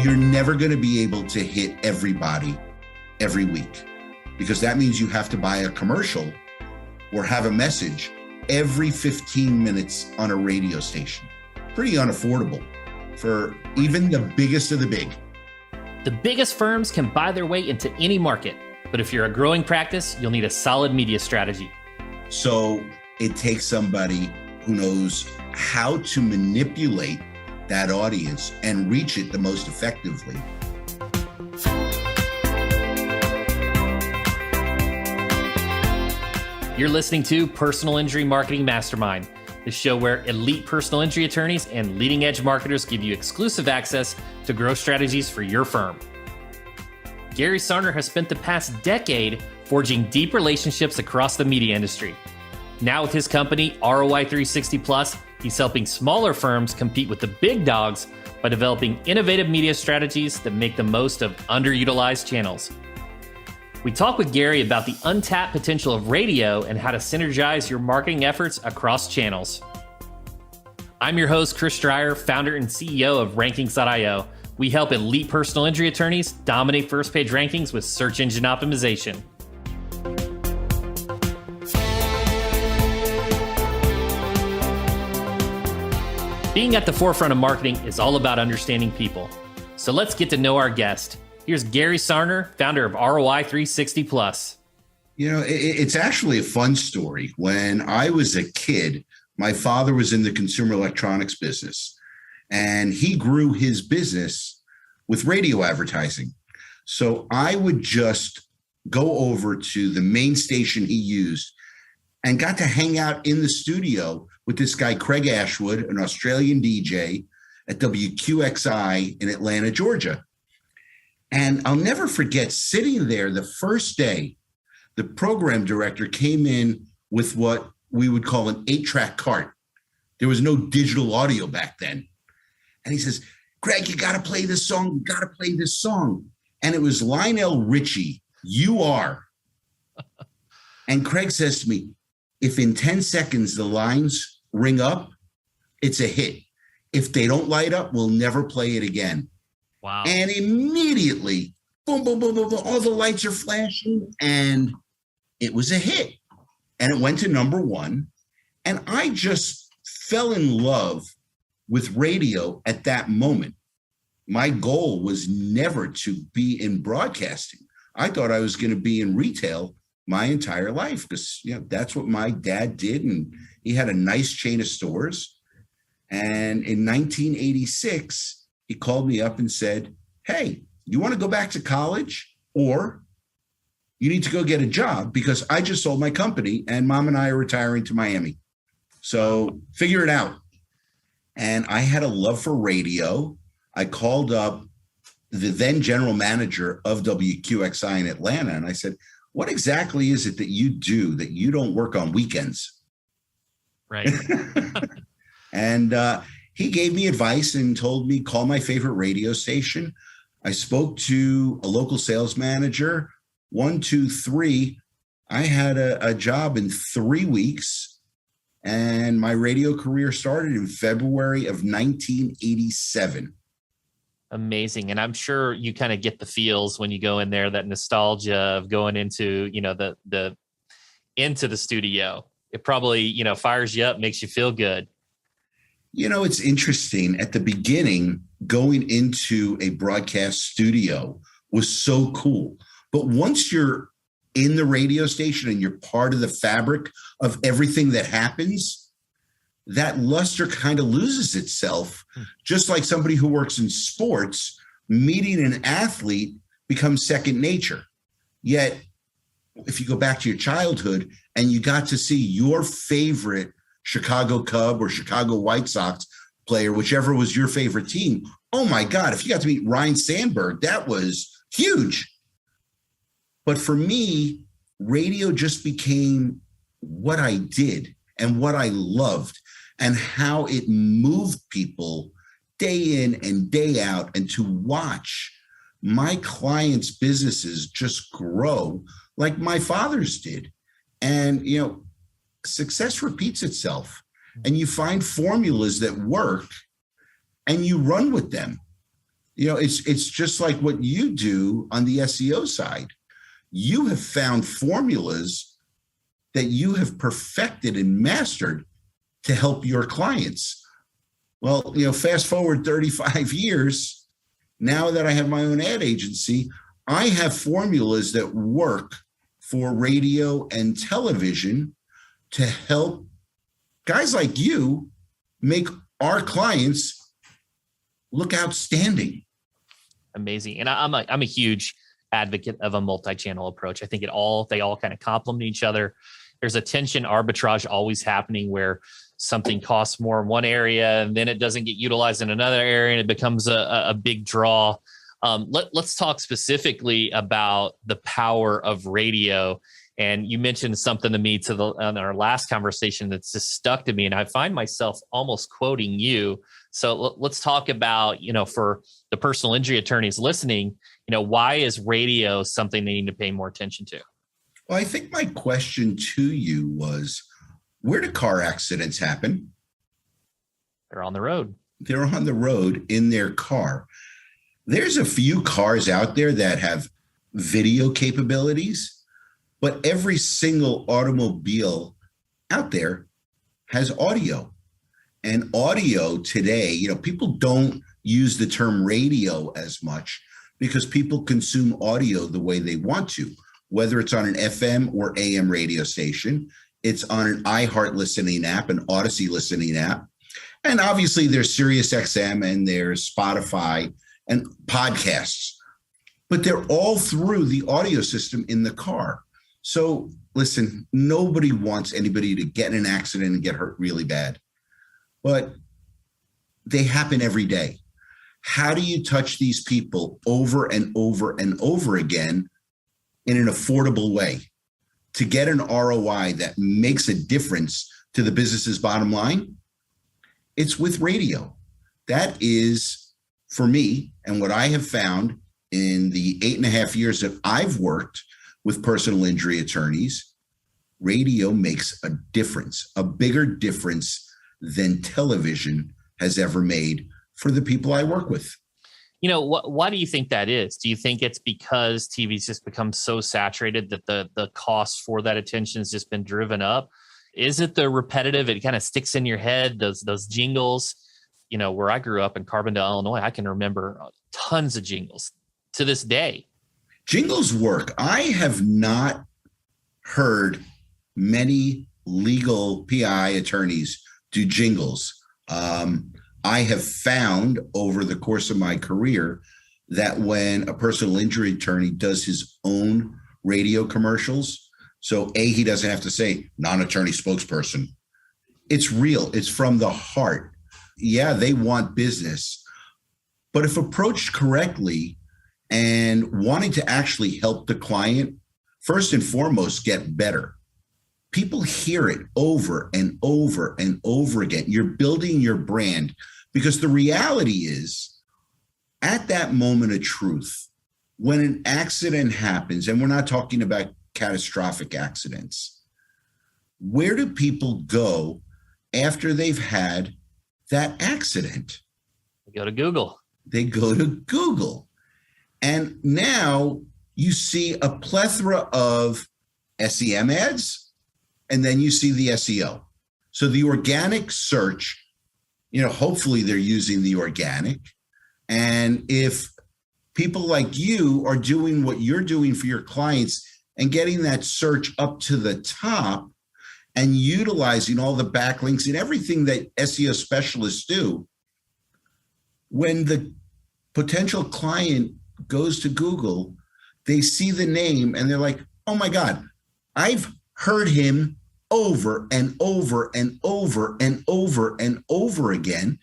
You're never going to be able to hit everybody every week, because that means you have to buy a commercial or have a message every 15 minutes on a radio station. Pretty unaffordable for even the biggest of the big. The biggest firms can buy their way into any market, but if you're a growing practice, you'll need a solid media strategy. So it takes somebody who knows how to manipulate that audience and reach it the most effectively. You're listening to Personal Injury Marketing Mastermind, the show where elite personal injury attorneys and leading edge marketers give you exclusive access to growth strategies for your firm. Gary Sarner has spent the past decade forging deep relationships across the media industry. Now with his company, ROI360 he's helping smaller firms compete with the big dogs by developing innovative media strategies that make the most of underutilized channels. We talk with Gary about the untapped potential of radio and how to synergize your marketing efforts across channels. I'm your host, Chris Dreyer, founder and CEO of Rankings.io. We help elite personal injury attorneys dominate first page rankings with search engine optimization. Being at the forefront of marketing is all about understanding people. So let's get to know our guest. Here's Gary Sarner, founder of ROI360 You know, it's actually a fun story. When I was a kid, my father was in the consumer electronics business, and he grew his business with radio advertising. So I would just go over to the main station he used and got to hang out in the studio with this guy, Craig Ashwood, an Australian DJ at WQXI in Atlanta, Georgia. And I'll never forget sitting there the first day. The program director came in with what we would call an 8-track cart. There was no digital audio back then. And he says, "Greg, you got to play this song. You got to play this song." And it was Lionel Richie, "You Are." And Craig says to me, "If in 10 seconds the lines ring up, it's a hit. If they don't light up, we'll never play it again." Wow. And immediately, boom, boom, boom, boom, boom, all the lights are flashing, and it was a hit. And it went to number one. And I just fell in love with radio at that moment. My goal was never to be in broadcasting. I thought I was going to be in retail my entire life, because that's what my dad did, and he had a nice chain of stores. And in 1986, he called me up and said, "Hey, you want to go back to college, or you need to go get a job, because I just sold my company and Mom and I are retiring to Miami. So figure it out." And I had a love for radio. I called up the then general manager of WQXI in Atlanta, and I said, "What exactly is it that you do that you don't work on weekends?" Right. And he gave me advice and told me, call my favorite radio station. I spoke to a local sales manager. 1, 2, 3. I had a job in 3 weeks, and my radio career started in February of 1987. Amazing. And I'm sure you kind of get the feels when you go in there, that nostalgia of going into, into the studio. It probably, fires you up, makes you feel good. It's interesting. At the beginning, going into a broadcast studio was so cool. But once you're in the radio station and you're part of the fabric of everything that happens, that luster kind of loses itself. Just like somebody who works in sports, meeting an athlete becomes second nature. Yet, if you go back to your childhood and you got to see your favorite Chicago Cub or Chicago White Sox player, whichever was your favorite team, oh my God, if you got to meet Ryan Sandberg, that was huge. But for me, radio just became what I did and what I loved, and how it moved people day in and day out, and to watch my clients' businesses just grow like my father's did. And, success repeats itself, and you find formulas that work and you run with them. It's just like what you do on the SEO side. You have found formulas that you have perfected and mastered to help your clients. Well, fast forward 35 years, now that I have my own ad agency, I have formulas that work for radio and television to help guys like you make our clients look outstanding. Amazing. And I'm a huge advocate of a multi-channel approach. I think they all kind of complement each other. There's a tension arbitrage always happening where something costs more in one area and then it doesn't get utilized in another area and it becomes a big draw. Let's talk specifically about the power of radio. And you mentioned something to me on our last conversation that's just stuck to me. And I find myself almost quoting you. So let's talk about, for the personal injury attorneys listening, why is radio something they need to pay more attention to? Well, I think my question to you was, where do car accidents happen? They're on the road. They're on the road in their car. There's a few cars out there that have video capabilities, but every single automobile out there has audio. And audio today, people don't use the term radio as much because people consume audio the way they want to, whether it's on an FM or AM radio station. It's on an iHeart listening app, an Odyssey listening app. And obviously there's Sirius XM and there's Spotify and podcasts, but they're all through the audio system in the car. So listen, nobody wants anybody to get in an accident and get hurt really bad, but they happen every day. How do you touch these people over and over and over again in an affordable way to get an ROI that makes a difference to the business's bottom line? It's with radio. That is, for me, and what I have found in the 8.5 years that I've worked with personal injury attorneys, radio makes a difference, a bigger difference than television has ever made for the people I work with. Why do you think that is? Do you think it's because TV's just become so saturated that the cost for that attention has just been driven up? Is it the repetitive? It kind of sticks in your head, those jingles. Where I grew up in Carbondale, Illinois, I can remember tons of jingles to this day. Jingles work. I have not heard many legal PI attorneys do jingles. I have found over the course of my career that when a personal injury attorney does his own radio commercials, so he doesn't have to say non-attorney spokesperson. It's real. It's from the heart. Yeah, they want business, but if approached correctly and wanting to actually help the client, first and foremost, get better. People hear it over and over and over again. You're building your brand because the reality is, at that moment of truth, when an accident happens, and we're not talking about catastrophic accidents, where do people go after they've had that accident? They go to Google. They go to Google. And now you see a plethora of SEM ads, and then you see the SEO. So the organic search, hopefully they're using the organic. And if people like you are doing what you're doing for your clients and getting that search up to the top and utilizing all the backlinks and everything that SEO specialists do, when the potential client goes to Google, they see the name and they're like, oh my God, I've heard him over and over and over and over and over again.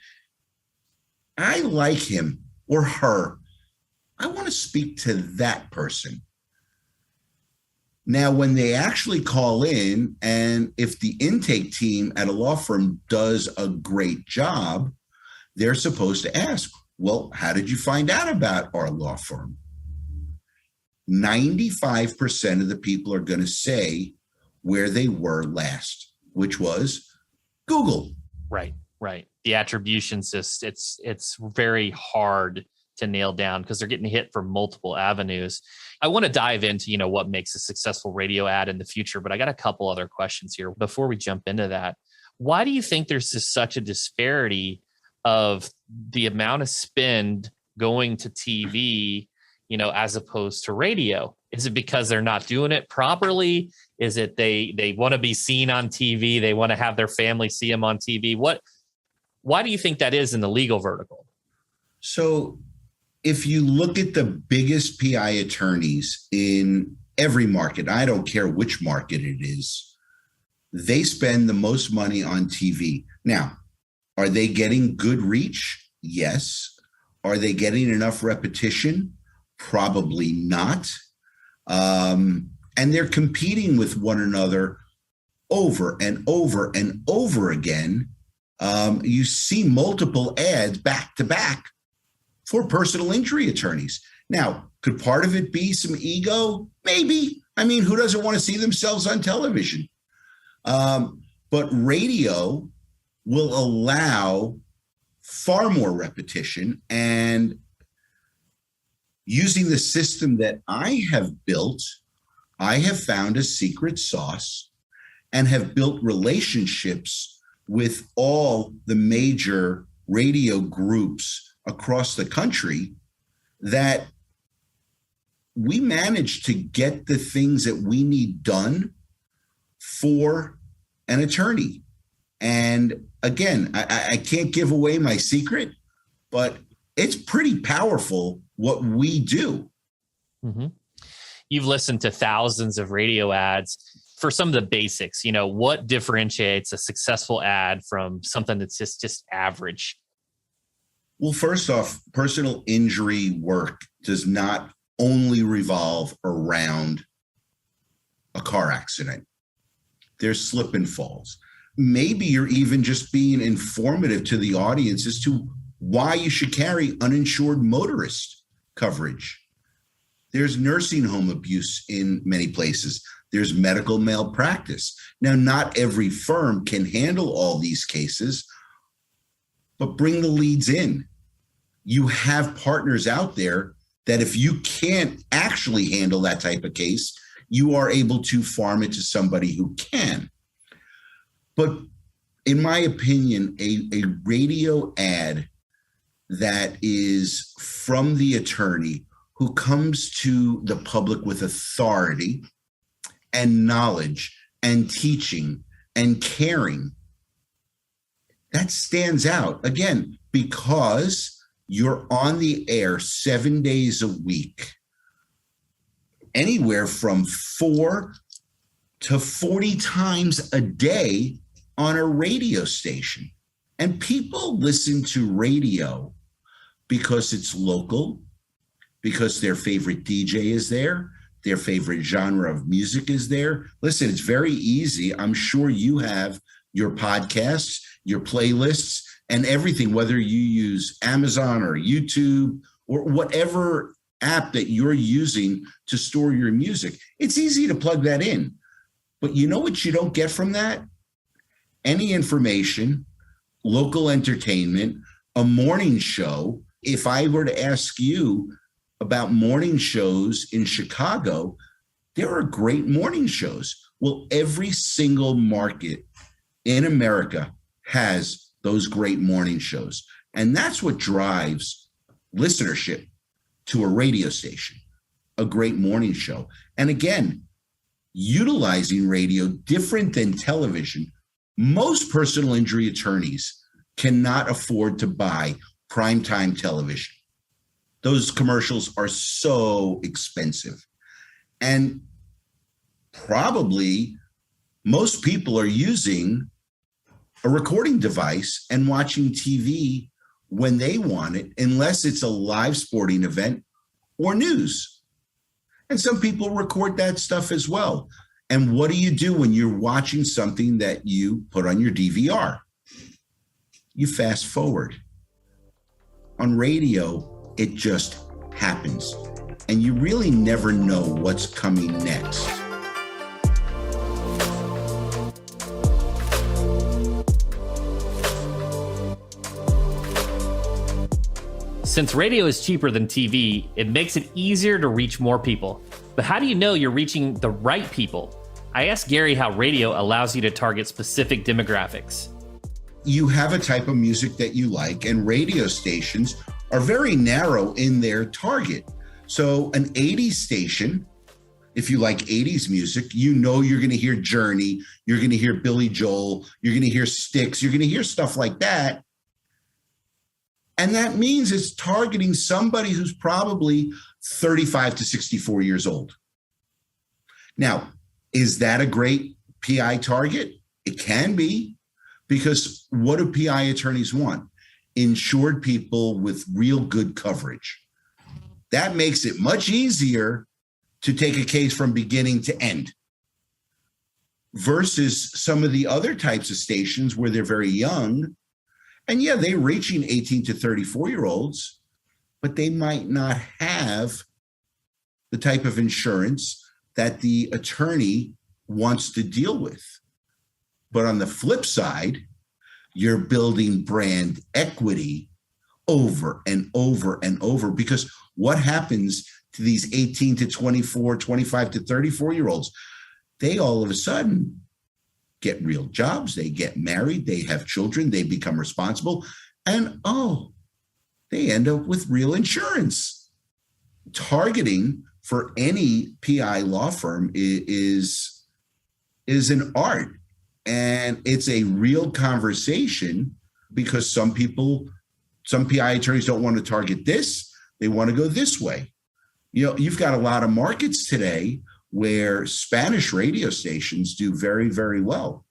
I like him or her. I want to speak to that person. Now, when they actually call in, and if the intake team at a law firm does a great job, they're supposed to ask, well, how did you find out about our law firm? 95% of the people are going to say where they were last, which was Google. Right. The attribution's just, it's very hard to nail down because they're getting hit from multiple avenues. I want to dive into, what makes a successful radio ad in the future, but I got a couple other questions here before we jump into that. Why do you think there's such a disparity of the amount of spend going to TV, as opposed to radio? Is it because they're not doing it properly? Is it they want to be seen on TV? They want to have their family see them on TV? Why do you think that is in the legal vertical? So if you look at the biggest PI attorneys in every market, I don't care which market it is, they spend the most money on TV. Now, are they getting good reach? Yes. Are they getting enough repetition? Probably not. And they're competing with one another over and over and over again. You see multiple ads back to back for personal injury attorneys. Now, could part of it be some ego? Maybe. I mean, who doesn't want to see themselves on television? But radio will allow far more repetition, and using the system that I have built, I have found a secret sauce and have built relationships with all the major radio groups across the country that we managed to get the things that we need done for an attorney. And again, I can't give away my secret, but it's pretty powerful what we do. Mm-hmm. You've listened to thousands of radio ads. For some of the basics, what differentiates a successful ad from something that's just average? Well, first off, personal injury work does not only revolve around a car accident. There's slip and falls. Maybe you're even just being informative to the audience as to why you should carry uninsured motorist coverage. There's nursing home abuse in many places. There's medical malpractice. Now, not every firm can handle all these cases, but bring the leads in. You have partners out there that if you can't actually handle that type of case, you are able to farm it to somebody who can. But in my opinion, a radio ad that is from the attorney who comes to the public with authority and knowledge and teaching and caring, that stands out. Again, because you're on the air 7 days a week, anywhere from 4 to 40 times a day on a radio station. And people listen to radio because it's local, because their favorite DJ is there, their favorite genre of music is there. Listen, it's very easy. I'm sure you have your podcasts, your playlists, and everything, whether you use Amazon or YouTube or whatever app that you're using to store your music. It's easy to plug that in. But you know what you don't get from that? Any information, local entertainment, a morning show. If I were to ask you about morning shows in Chicago, there are great morning shows. Well, every single market in America has those great morning shows. And that's what drives listenership to a radio station, a great morning show. And again, utilizing radio different than television. Most personal injury attorneys cannot afford to buy primetime television. Those commercials are so expensive. And probably most people are using a recording device and watching TV when they want it, unless it's a live sporting event or news. And some people record that stuff as well. And what do you do when you're watching something that you put on your DVR? You fast forward. On radio, it just happens. And you really never know what's coming next. Since radio is cheaper than TV, it makes it easier to reach more people. But how do you know you're reaching the right people? I asked Gary how radio allows you to target specific demographics. You have a type of music that you like, and radio stations are very narrow in their target. So an 80s station, if you like 80s music, you know you're going to hear Journey, you're going to hear Billy Joel, you're going to hear Styx, you're going to hear stuff like that. And that means it's targeting somebody who's probably 35 to 64 years old. Now, is that a great PI target? It can be, because what do PI attorneys want? Insured people with real good coverage. That makes it much easier to take a case from beginning to end versus some of the other types of stations where they're very young. And yeah, they're reaching 18 to 34-year-olds, but they might not have the type of insurance that the attorney wants to deal with. But on the flip side, you're building brand equity over and over and over, because what happens to these 18 to 24, 25 to 34-year-olds? They all of a sudden get real jobs, they get married, they have children, they become responsible, and they end up with real insurance. Targeting for any PI law firm is an art, and it's a real conversation, because some PI attorneys don't want to target this, they want to go this way. You know, you've got a lot of markets today where Spanish radio stations do very, very well.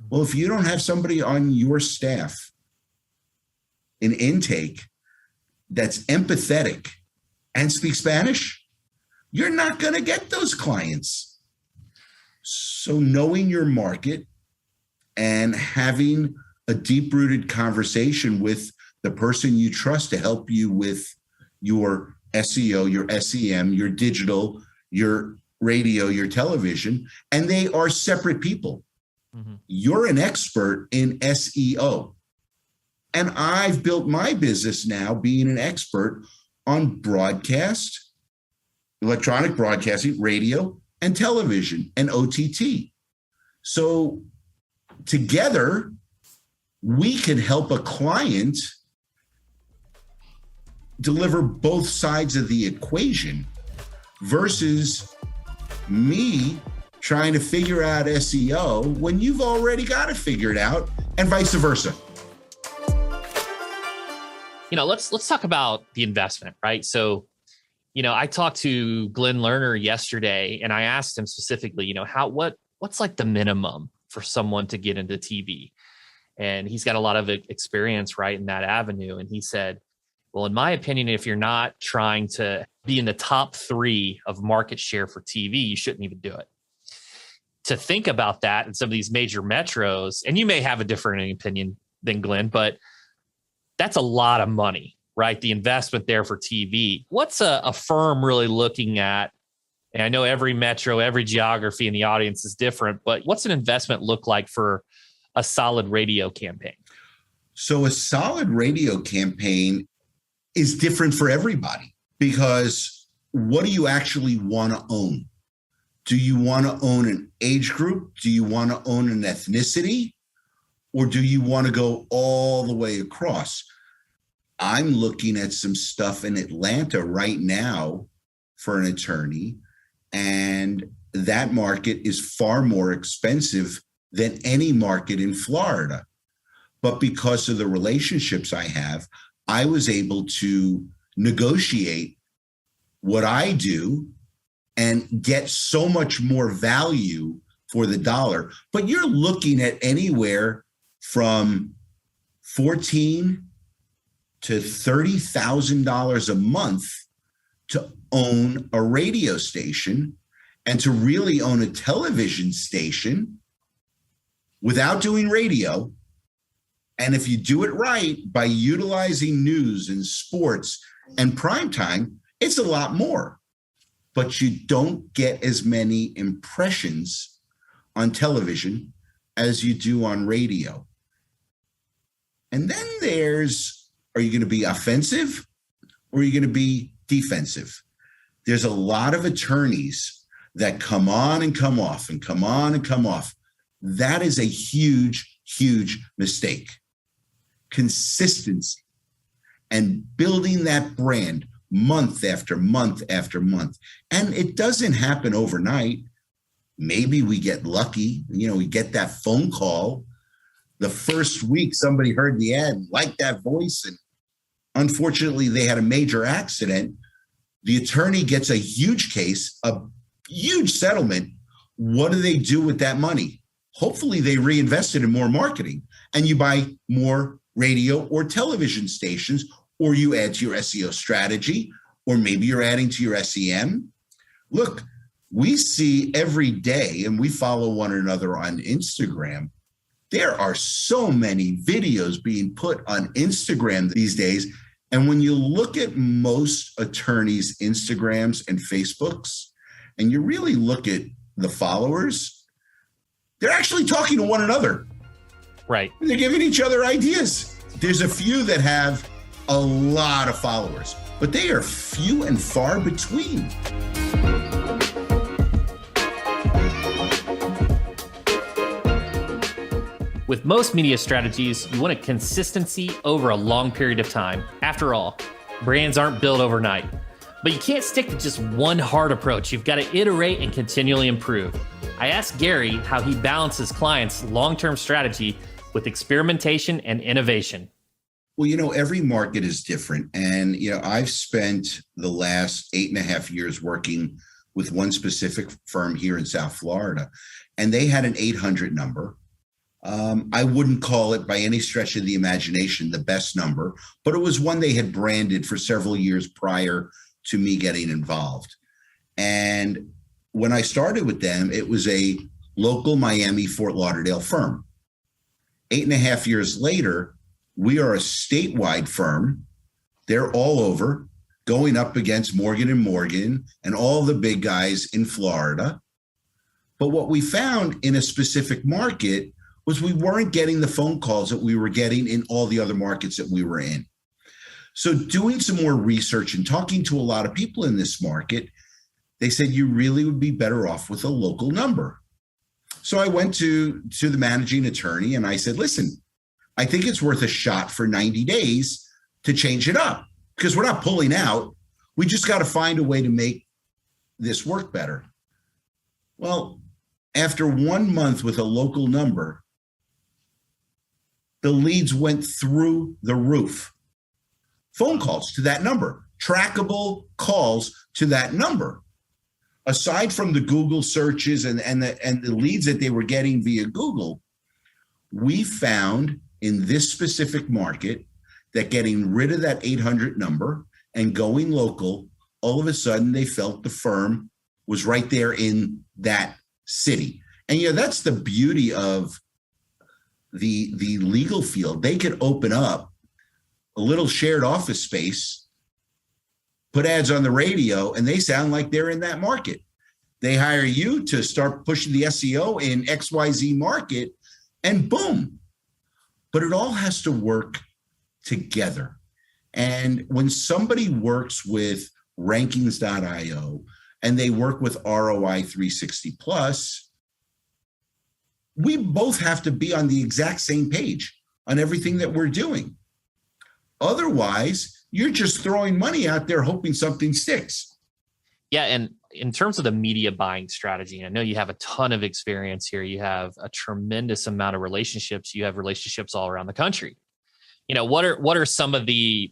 Well, if you don't have somebody on your staff in intake that's empathetic and speaks Spanish, you're not going to get those clients. So knowing your market and having a deep-rooted conversation with the person you trust to help you with your SEO, your SEM, your digital, your radio, your television, and they are separate people. Mm-hmm. You're an expert in SEO. And I've built my business now being an expert on broadcast, electronic broadcasting, radio, and television, and OTT. So together, we can help a client deliver both sides of the equation versus me trying to figure out SEO when you've already got it figured out, and vice versa. Let's talk about the investment, right? So, I talked to Glenn Lerner yesterday, and I asked him specifically, what's like the minimum for someone to get into TV? And he's got a lot of experience, right, in that avenue. And he said, well, in my opinion, if you're not trying to be in the top 3 of market share for TV, you shouldn't even do it. To think about that in some of these major metros, and you may have a different opinion than Glenn, but that's a lot of money, right? The investment there for TV. What's a firm really looking at? And I know every metro, every geography in the audience is different, but what's an investment look like for a solid radio campaign? So a solid radio campaign is different for everybody, because what do you actually want to own? Do you want to own an age group? Do you want to own an ethnicity? Or do you want to go all the way across? I'm looking at some stuff in Atlanta right now for an attorney, and that market is far more expensive than any market in Florida. But because of the relationships I have, I was able to negotiate what I do and get so much more value for the dollar. But you're looking at anywhere from $14,000 to $30,000 a month to own a radio station, and to really own a television station without doing radio. And if you do it right, by utilizing news and sports and primetime, it's a lot more. But you don't get as many impressions on television as you do on radio. And then there's Are you going to be offensive or are you going to be defensive? There's a lot of attorneys that come on and come off and come on and come off. That is a huge, huge mistake. Consistency and building that brand month after month after month. And it doesn't happen overnight. Maybe we get lucky, we get that phone call. The first week somebody heard the ad, liked that voice, and unfortunately they had a major accident. The attorney gets a huge case, a huge settlement. What do they do with that money? Hopefully they reinvest it in more marketing and you buy more radio or television stations, or you add to your SEO strategy, or maybe you're adding to your SEM. Look, we see every day, and we follow one another on Instagram. There are so many videos being put on Instagram these days. And when you look at most attorneys' Instagrams and Facebooks, and you really look at the followers, they're actually talking to one another. Right. They're giving each other ideas. There's a few that have a lot of followers, but they are few and far between. With most media strategies, you want a consistency over a long period of time. After all, brands aren't built overnight. But you can't stick to just one hard approach. You've got to iterate and continually improve. I asked Gary how he balances clients' long-term strategy with experimentation and innovation. Well, every market is different. And, I've spent the last 8.5 years working with one specific firm here in South Florida, and they had an 800 number. I wouldn't call it by any stretch of the imagination the best number, but it was one they had branded for several years prior to me getting involved. And when I started with them, it was a local Miami, Fort Lauderdale firm. 8.5 years later, we are a statewide firm. They're all over, going up against Morgan & Morgan and all the big guys in Florida. But what we found in a specific market was we weren't getting the phone calls that we were getting in all the other markets that we were in. So doing some more research and talking to a lot of people in this market, they said you really would be better off with a local number. So I went to the managing attorney and I said, listen, I think it's worth a shot for 90 days to change it up because we're not pulling out. We just got to find a way to make this work better. Well, after 1 month with a local number, the leads went through the roof. Phone calls to that number, trackable calls to that number. Aside from the Google searches and the leads that they were getting via Google, we found in this specific market that getting rid of that 800 number and going local, all of a sudden they felt the firm was right there in that city. And that's the beauty of the legal field. They could open up a little shared office space, put ads on the radio, and they sound like they're in that market. They hire you to start pushing the SEO in XYZ market, and boom. But it all has to work together. And when somebody works with rankings.io and they work with ROI360 Plus, we both have to be on the exact same page on everything that we're doing. Otherwise, you're just throwing money out there hoping something sticks. Yeah. And in terms of the media buying strategy, I know you have a ton of experience here. You have a tremendous amount of relationships. You have relationships all around the country. What are some of the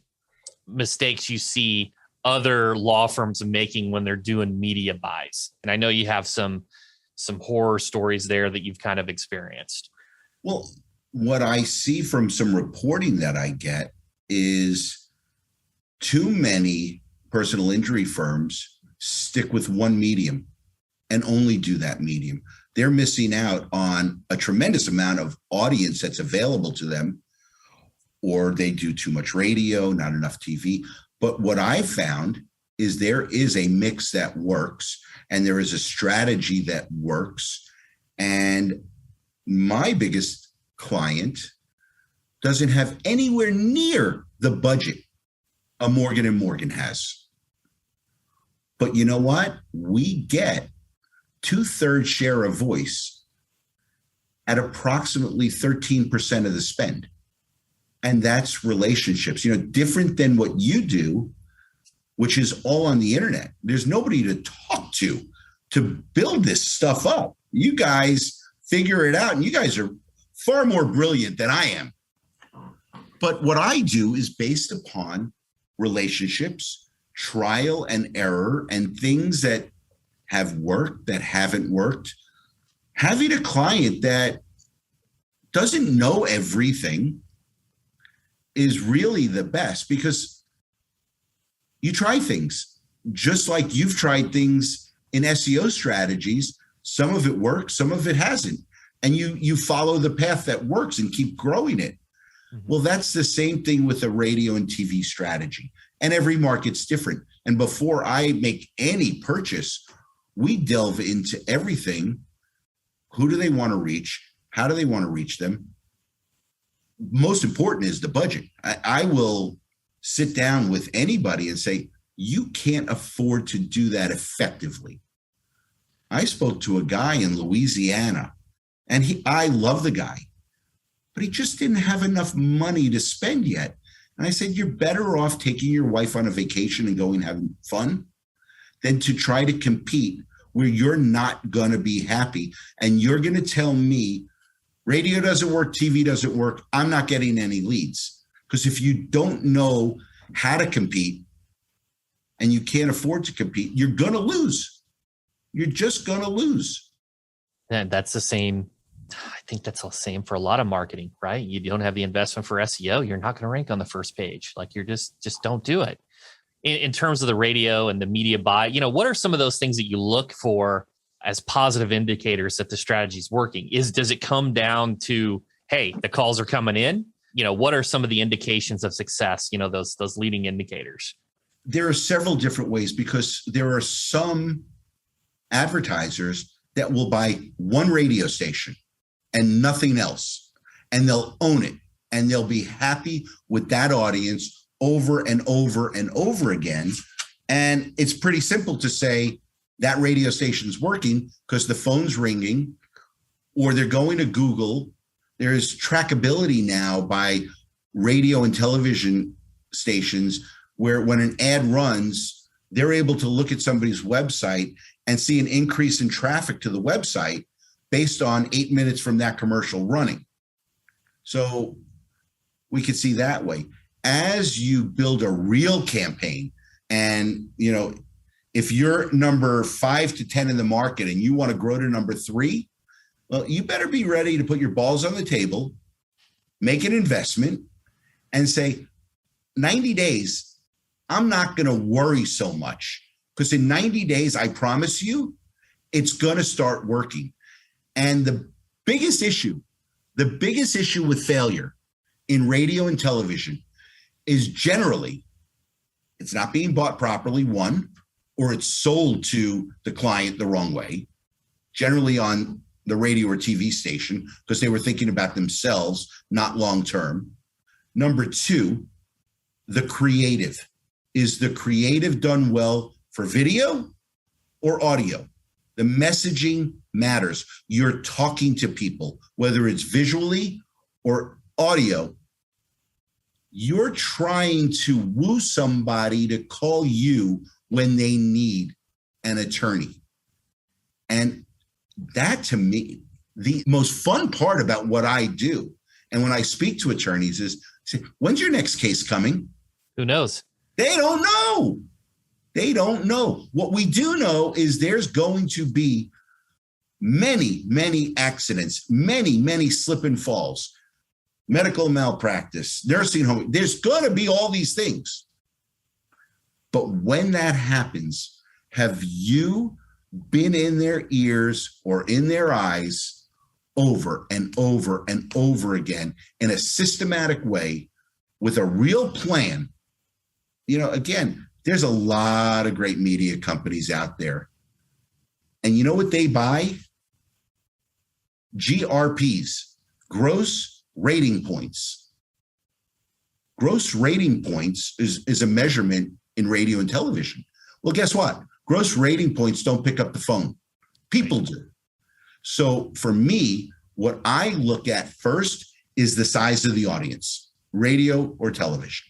mistakes you see other law firms making when they're doing media buys? And I know you have some horror stories there that you've kind of experienced. Well, what I see from some reporting that I get is too many personal injury firms stick with one medium and only do that medium. They're missing out on a tremendous amount of audience that's available to them, or they do too much radio, not enough TV. But what I found is there is a mix that works and there is a strategy that works. And my biggest client doesn't have anywhere near the budget a Morgan and Morgan has. But you know what? We get 2/3 share of voice at approximately 13% of the spend. And that's relationships, different than what you do, which is all on the internet. There's nobody to talk to build this stuff up. You guys figure it out, and you guys are far more brilliant than I am. But what I do is based upon relationships, trial and error, and things that have worked, that haven't worked. Having a client that doesn't know everything is really the best, because you try things just like you've tried things in SEO strategies. Some of it works, some of it hasn't. And you follow the path that works and keep growing it. Mm-hmm. Well, that's the same thing with a radio and TV strategy. And every market's different. And before I make any purchase, we delve into everything. Who do they want to reach? How do they want to reach them? Most important is the budget. I will sit down with anybody and say, you can't afford to do that effectively. I spoke to a guy in Louisiana, and I love the guy, but he just didn't have enough money to spend yet. And I said, you're better off taking your wife on a vacation and going having fun than to try to compete where you're not going to be happy. And you're going to tell me radio doesn't work, TV doesn't work, I'm not getting any leads. Because if you don't know how to compete and you can't afford to compete, you're going to lose. You're just going to lose. And that's the same. I think that's the same for a lot of marketing, right? You don't have the investment for SEO, you're not going to rank on the first page. Like, you're just don't do it. In terms of the radio and the media buy, what are some of those things that you look for as positive indicators that the strategy is working? Does it come down to, hey, the calls are coming in? What are some of the indications of success? Those leading indicators. There are several different ways, because there are some advertisers that will buy one radio station and nothing else, and they'll own it, and they'll be happy with that audience over and over and over again. And it's pretty simple to say that radio station's working because the phone's ringing, or they're going to Google. There's trackability now by radio and television stations where when an ad runs, they're able to look at somebody's website and see an increase in traffic to the website based on 8 minutes from that commercial running. So we could see that way. As you build a real campaign, and if you're number 5 to 10 in the market and you want to grow to number 3, well, you better be ready to put your balls on the table, make an investment, and say, 90 days, I'm not going to worry so much, because in 90 days, I promise you, it's going to start working. And the biggest issue with failure in radio and television is generally it's not being bought properly, one, or it's sold to the client the wrong way, generally on the radio or TV station, because they were thinking about themselves, not long-term. Number 2, the creative. Is the creative done well for video or audio? The messaging matters. You're talking to people, whether it's visually or audio. You're trying to woo somebody to call you when they need an attorney. And that, to me, the most fun part about what I do, and when I speak to attorneys, is say, when's your next case coming? Who knows? They don't know. They don't know. What we do know is there's going to be many, many accidents, many, many slip and falls, medical malpractice, nursing home. There's going to be all these things. But when that happens, have you been in their ears or in their eyes over and over and over again in a systematic way with a real plan? Again, there's a lot of great media companies out there. And you know what they buy? GRPs, gross rating points. Gross rating points is a measurement in radio and television. Well, guess what? Gross rating points don't pick up the phone. People do. So for me, what I look at first is the size of the audience, radio or television.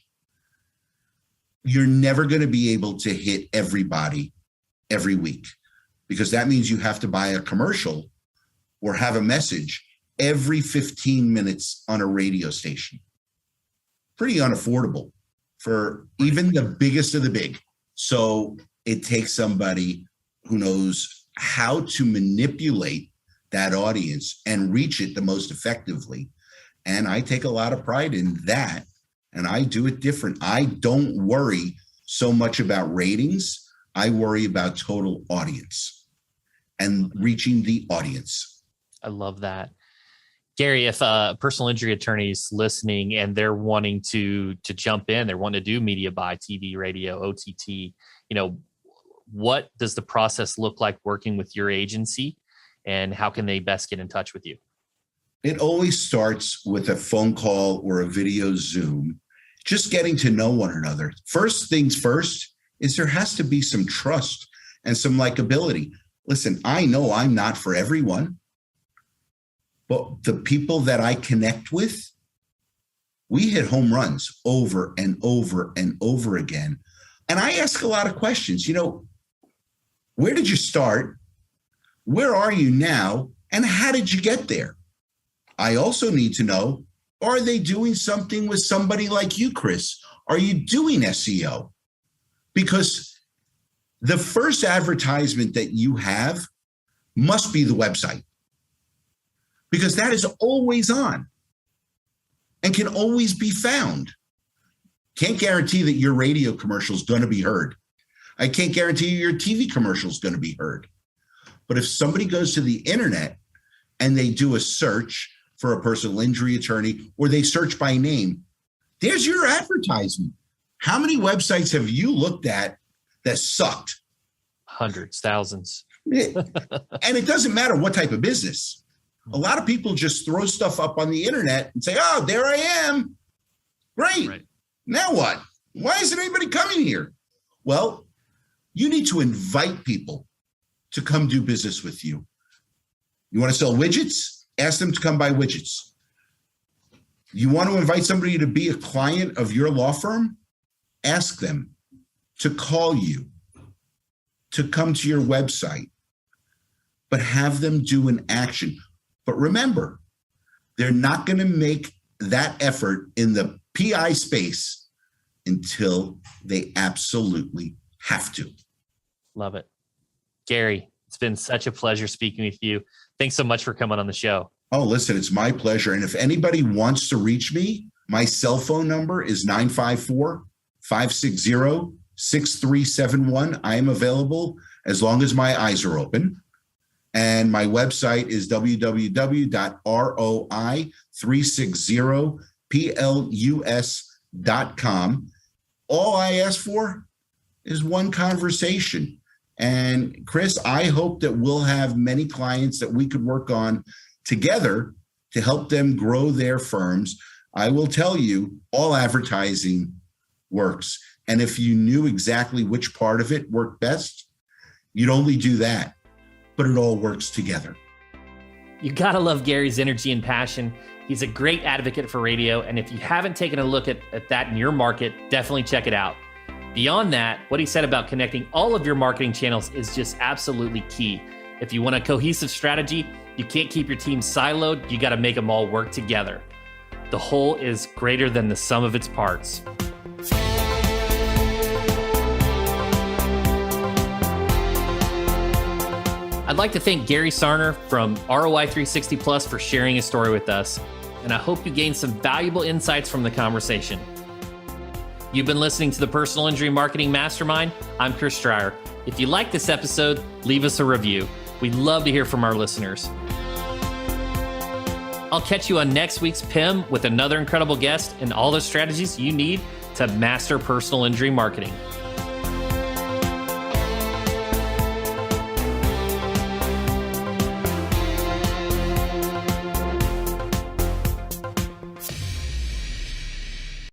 You're never going to be able to hit everybody every week, because that means you have to buy a commercial or have a message every 15 minutes on a radio station. Pretty unaffordable for even the biggest of the big. So it takes somebody who knows how to manipulate that audience and reach it the most effectively. And I take a lot of pride in that. And I do it different. I don't worry so much about ratings. I worry about total audience and reaching the audience. I love that. Gary, if a personal injury attorney is listening and they're wanting to jump in, they're wanting to do media buy, TV, radio, OTT, what does the process look like working with your agency, and how can they best get in touch with you? It always starts with a phone call or a video Zoom, just getting to know one another. First things first is there has to be some trust and some likability. Listen, I know I'm not for everyone, but the people that I connect with, we hit home runs over and over and over again. And I ask a lot of questions. Where did you start? Where are you now? And how did you get there? I also need to know, are they doing something with somebody like you, Chris? Are you doing SEO? Because the first advertisement that you have must be the website, because that is always on and can always be found. Can't guarantee that your radio commercial is going to be heard. I can't guarantee your TV commercial is going to be heard. But if somebody goes to the internet and they do a search for a personal injury attorney, or they search by name, there's your advertisement. How many websites have you looked at that sucked? Hundreds, thousands. And it doesn't matter what type of business. A lot of people just throw stuff up on the internet and say, oh, there I am. Great. Right. Now what? Why isn't anybody coming here? Well, you need to invite people to come do business with you. You want to sell widgets? Ask them to come buy widgets. You want to invite somebody to be a client of your law firm? Ask them to call you, to come to your website, but have them do an action. But remember, they're not going to make that effort in the PI space until they absolutely have to. Love it. Gary, it's been such a pleasure speaking with you. Thanks so much for coming on the show. Oh, listen, it's my pleasure. And if anybody wants to reach me, my cell phone number is 954-560-6371. I am available as long as my eyes are open. And my website is www.ROI360plus.com. All I ask for is one conversation. And Chris, I hope that we'll have many clients that we could work on together to help them grow their firms. I will tell you, all advertising works. And if you knew exactly which part of it worked best, you'd only do that. But it all works together. You gotta love Gary's energy and passion. He's a great advocate for radio. And if you haven't taken a look at that in your market, definitely check it out. Beyond that, what he said about connecting all of your marketing channels is just absolutely key. If you want a cohesive strategy, you can't keep your team siloed. You got to make them all work together. The whole is greater than the sum of its parts. I'd like to thank Gary Sarner from ROI360 Plus for sharing his story with us, and I hope you gained some valuable insights from the conversation. You've been listening to the Personal Injury Marketing Mastermind. I'm Chris Stryer. If you like this episode, leave us a review. We'd love to hear from our listeners. I'll catch you on next week's PIM with another incredible guest and all the strategies you need to master personal injury marketing.